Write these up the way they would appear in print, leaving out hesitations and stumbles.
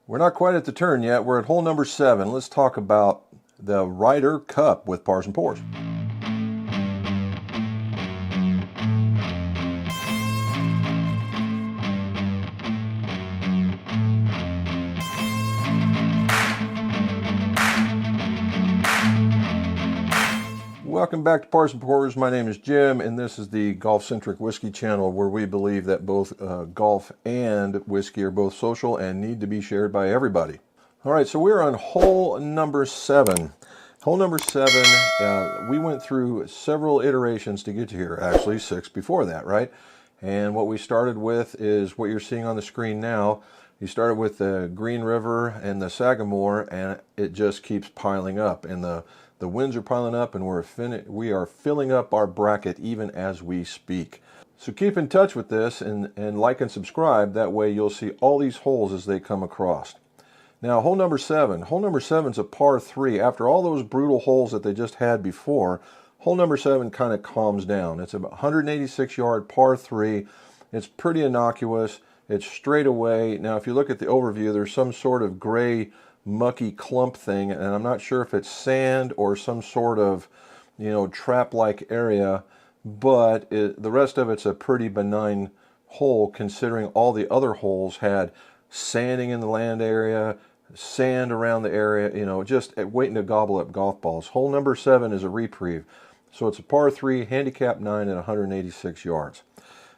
We're not quite at the turn yet. We're at hole number 7. Let's talk about the Ryder Cup with Pars and Pours. Welcome back to Pars and Pours. My name is Jim, and this is the golf-centric whiskey channel where we believe that both golf and whiskey are both social and need to be shared by everybody. All right, so we're on hole number 7. Hole number 7, we went through several iterations to get to here, actually 6 before that, right? And what we started with is what you're seeing on the screen now. You started with the Green River and the Sagamore, and it just keeps piling up. And the winds are piling up, and we are filling up our bracket even as we speak. So keep in touch with this and like and subscribe. That way you'll see all these holes as they come across. Now, hole number 7. Hole number 7 is a par 3. After all those brutal holes that they just had before, hole number 7 kind of calms down. It's a 186-yard par 3. It's pretty innocuous. It's straight away. Now, if you look at the overview, there's some sort of gray, mucky clump thing, and I'm not sure if it's sand or some sort of, trap-like area, but the rest of it's a pretty benign hole considering all the other holes had sanding in the land area, sand around the area, just waiting to gobble up golf balls. Hole number 7 is a reprieve. So it's a par 3, handicap 9 at 186 yards.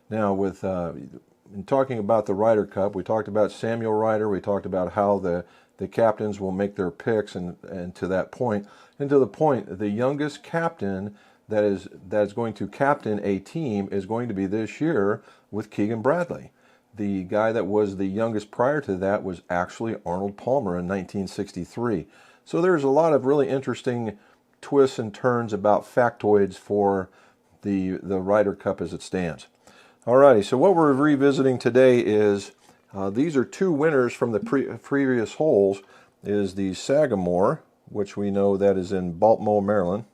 Now, in talking about the Ryder Cup, we talked about Samuel Ryder. We talked about how the captains will make their picks, and to that point, the youngest captain that is going to captain a team is going to be this year with Keegan Bradley. The guy that was the youngest prior to that was actually Arnold Palmer in 1963. So there's a lot of really interesting twists and turns about factoids for the Ryder Cup as it stands. Alrighty, so what we're revisiting today is these are 2 winners from the previous holes. Is the Sagamore, which we know that is in Baltimore, Maryland.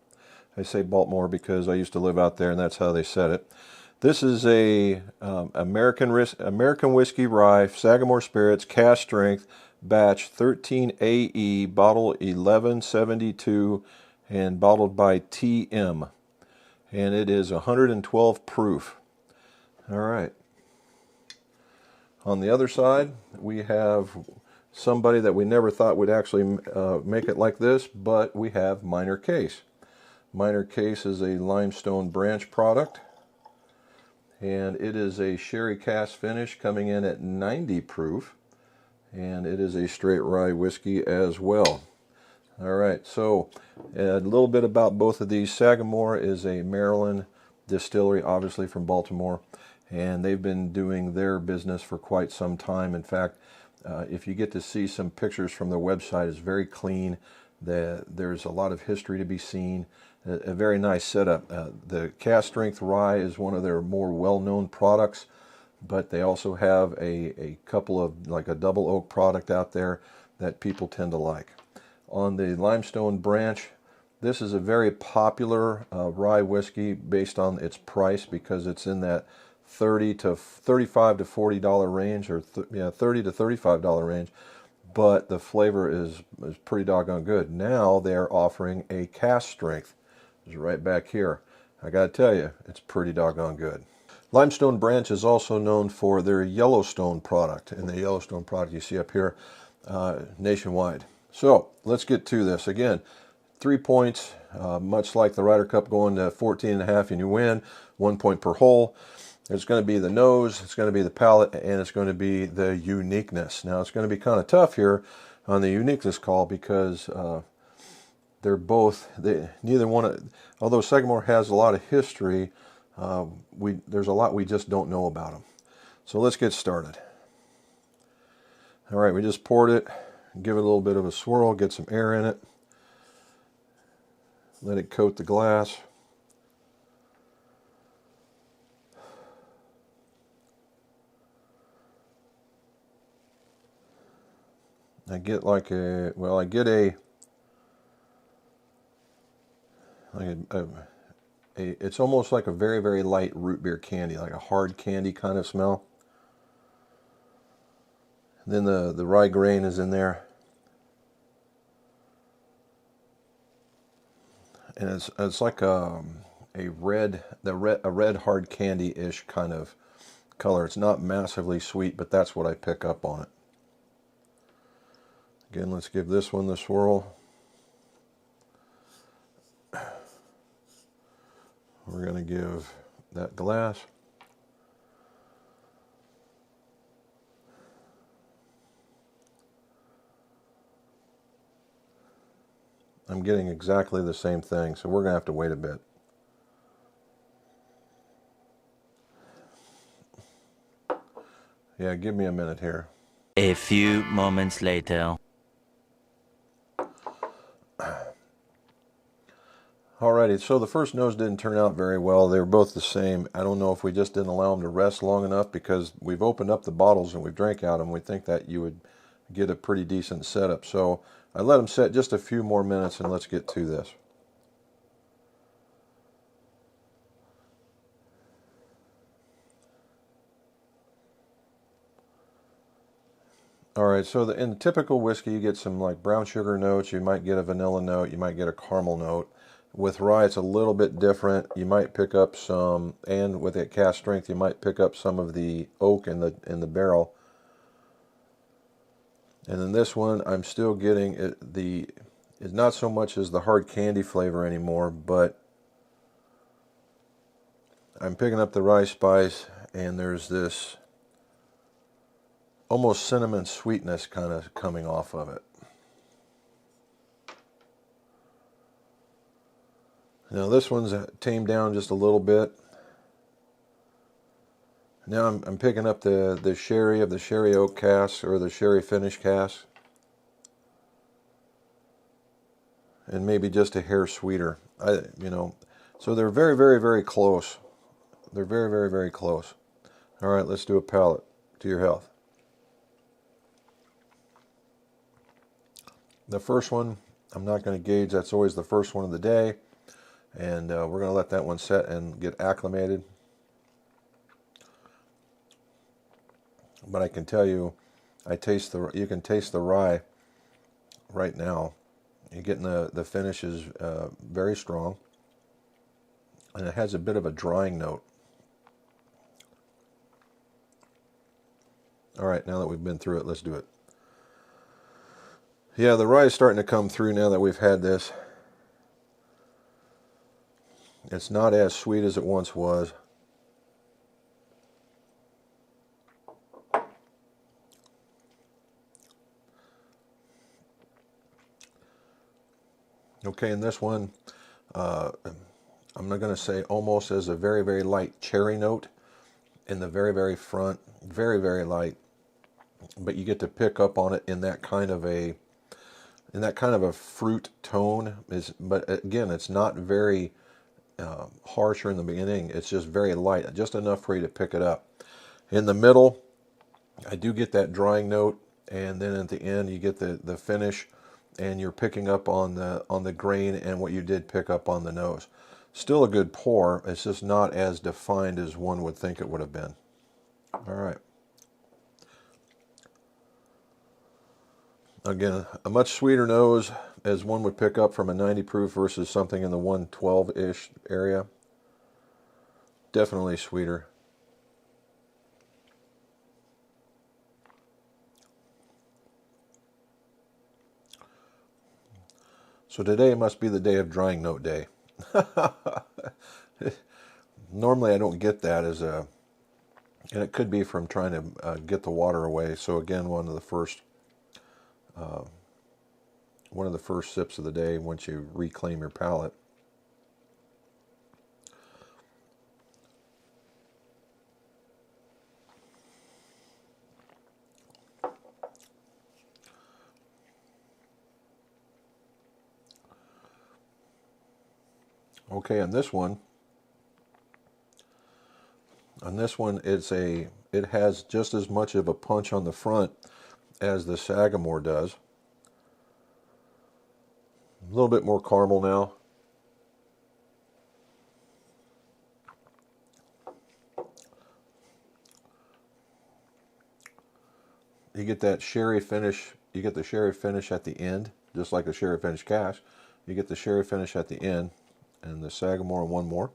I say Baltimore because I used to live out there, and that's how they said it. This is a American Whiskey Rye, Sagamore Spirits, Cask Strength, batch 13 AE, bottle 1172, and bottled by TM. And it is 112 proof. All right. On the other side, we have somebody that we never thought would actually make it like this, but we have Minor Case. Minor Case is a limestone branch product, and it is a sherry cask finish coming in at 90 proof, and it is a straight rye whiskey as well. All right, so a little bit about both of these. Sagamore is a Maryland distillery, obviously from Baltimore, and they've been doing their business for quite some time. In fact, if you get to see some pictures from their website, it's very clean. There's a lot of history to be seen. A very nice setup. The Cask Strength Rye is one of their more well-known products, but they also have a couple of, like a double oak product out there that people tend to like. On the Limestone Branch, this is a very popular rye whiskey based on its price because it's in that $35 to $40 range, or $30 to $35 range. But the flavor is pretty doggone good. Now they're offering a Cask Strength. It's right back here. I gotta tell you, it's pretty doggone good. Limestone Branch is also known for their Yellowstone product, and the Yellowstone product you see up here nationwide. So let's get to this. Again, 3 points, much like the Ryder Cup, going to 14.5 and you win. 1 point per hole. There's going to be the nose, it's going to be the palate, and it's going to be the uniqueness. Now, it's going to be kind of tough here on the uniqueness call because neither one, although Sagamore has a lot of history, there's a lot we just don't know about them. So let's get started. All right, we just poured it. Give it a little bit of a swirl, get some air in it. Let it coat the glass. I get it's almost like a very, very light root beer candy, like a hard candy kind of smell. Then the rye grain is in there. And it's like a red hard candy-ish kind of color. It's not massively sweet, but that's what I pick up on it. Again, let's give this one the swirl. We're going to give that glass. I'm getting exactly the same thing, so we're going to have to wait a bit. Yeah, give me a minute here. A few moments later. Alrighty, so the first nose didn't turn out very well. They were both the same. I don't know if we just didn't allow them to rest long enough, because we've opened up the bottles and we've drank out of them. We think that you would get a pretty decent setup. So I let them set just a few more minutes, and let's get to this. Alright, so in the typical whiskey, you get some like brown sugar notes. You might get a vanilla note. You might get a caramel note. With rye, it's a little bit different. You might pick up some, and with it cast strength, you might pick up some of the oak in the barrel. And then this one, I'm still getting it's not so much as the hard candy flavor anymore, but I'm picking up the rye spice, and there's this almost cinnamon sweetness kind of coming off of it. Now this one's tamed down just a little bit. Now I'm picking up the sherry of the sherry oak cask, or the sherry finish cask, and maybe just a hair sweeter. So they're very, very, very close. They're very, very, very close. All right, let's do a palate. To your health. The first one, I'm not going to gauge. That's always the first one of the day. And we're going to let that one set and get acclimated. But I can tell you, you can taste the rye right now. You're getting the finish is very strong. And it has a bit of a drying note. All right, now that we've been through it, let's do it. Yeah, the rye is starting to come through now that we've had this. It's not as sweet as it once was. Okay, and this one, I'm not going to say almost as a very, very light cherry note in the very, very front. Very, very light. But you get to pick up on it in that kind of a fruit tone. But again, it's not very harsher in the beginning. It's just very light, just enough for you to pick it up. In the middle, I do get that drying note, and then at the end you get the finish, and you're picking up on the grain and what you did pick up on the nose. Still a good pour. It's just not as defined as one would think it would have been. All right. Again, a much sweeter nose as one would pick up from a 90 proof versus something in the 112-ish area. Definitely sweeter. So today must be the day of drying note day. Normally I don't get that and it could be from trying to get the water away. So again, one of the first sips of the day once you reclaim your palate. Okay, on this one, it has just as much of a punch on the front as the Sagamore does. A little bit more caramel now. you get that sherry finish. You get the sherry finish at the end, just like the sherry finish cask. You get the sherry finish at the end, and the Sagamore one more.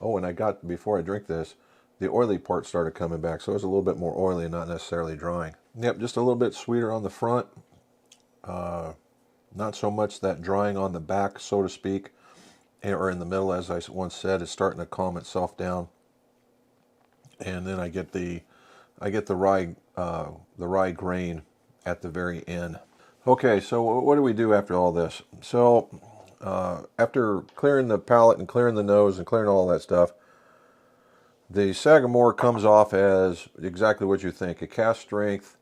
Oh, and I got, before I drink this, the oily part started coming back, so it was a little bit more oily and not necessarily drying. Yep, just a little bit sweeter on the front. Not so much that drying on the back, so to speak, or in the middle, as I once said. It's starting to calm itself down. And then I get the rye grain at the very end. Okay, so what do we do after all this? So after clearing the palate and clearing the nose and clearing all that stuff, the Sagamore comes off as exactly what you think, a cask strength,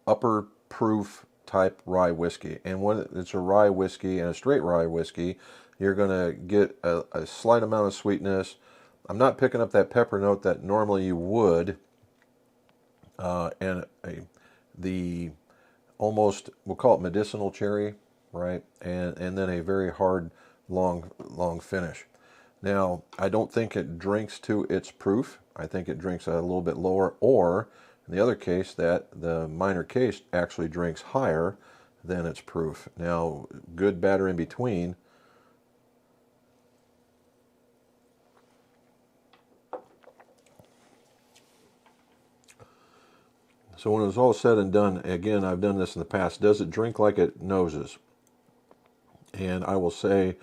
upper proof type rye whiskey. And when it's a rye whiskey and a straight rye whiskey, you're going to get a slight amount of sweetness. I'm not picking up that pepper note that normally you would, and the almost, we'll call it medicinal cherry, right? And then a very hard, long finish. Now, I don't think it drinks to its proof. I think it drinks a little bit lower, or in the other case, that the minor case actually drinks higher than its proof. Now, good, bad, or in between. So when it's all said and done, again, I've done this in the past, does it drink like it noses? And I will say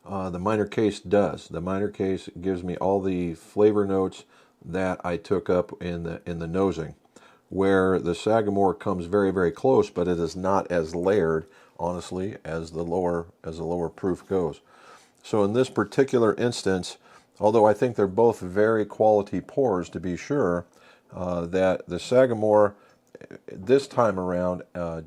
the minor case does. The minor case gives me all the flavor notes that I took up in the nosing, where the Sagamore comes very, very close, but it is not as layered, honestly, as the lower proof goes. So in this particular instance, although I think they're both very quality pours, to be sure, that the Sagamore this time around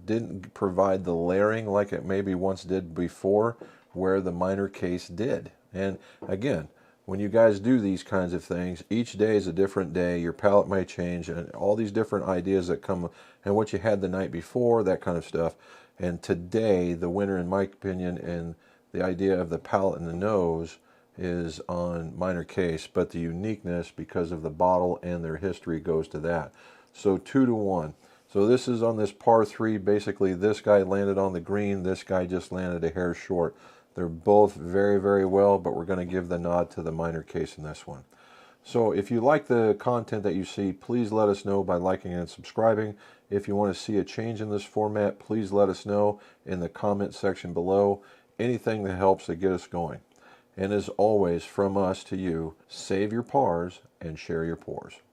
didn't provide the layering like it maybe once did before, where the minor case did. And again, when you guys do these kinds of things, each day is a different day. Your palate might change, and all these different ideas that come, and what you had the night before, that kind of stuff. And today, the winner, in my opinion, and the idea of the palate and the nose is on minor case, but the uniqueness, because of the bottle and their history, goes to that. So 2-1. So this is on this par 3. Basically, this guy landed on the green. This guy just landed a hair short. They're both very, very well, but we're going to give the nod to the minor case in this one. So if you like the content that you see, please let us know by liking and subscribing. If you want to see a change in this format, please let us know in the comment section below. Anything that helps to get us going. And as always, from us to you, save your pars and share your pours.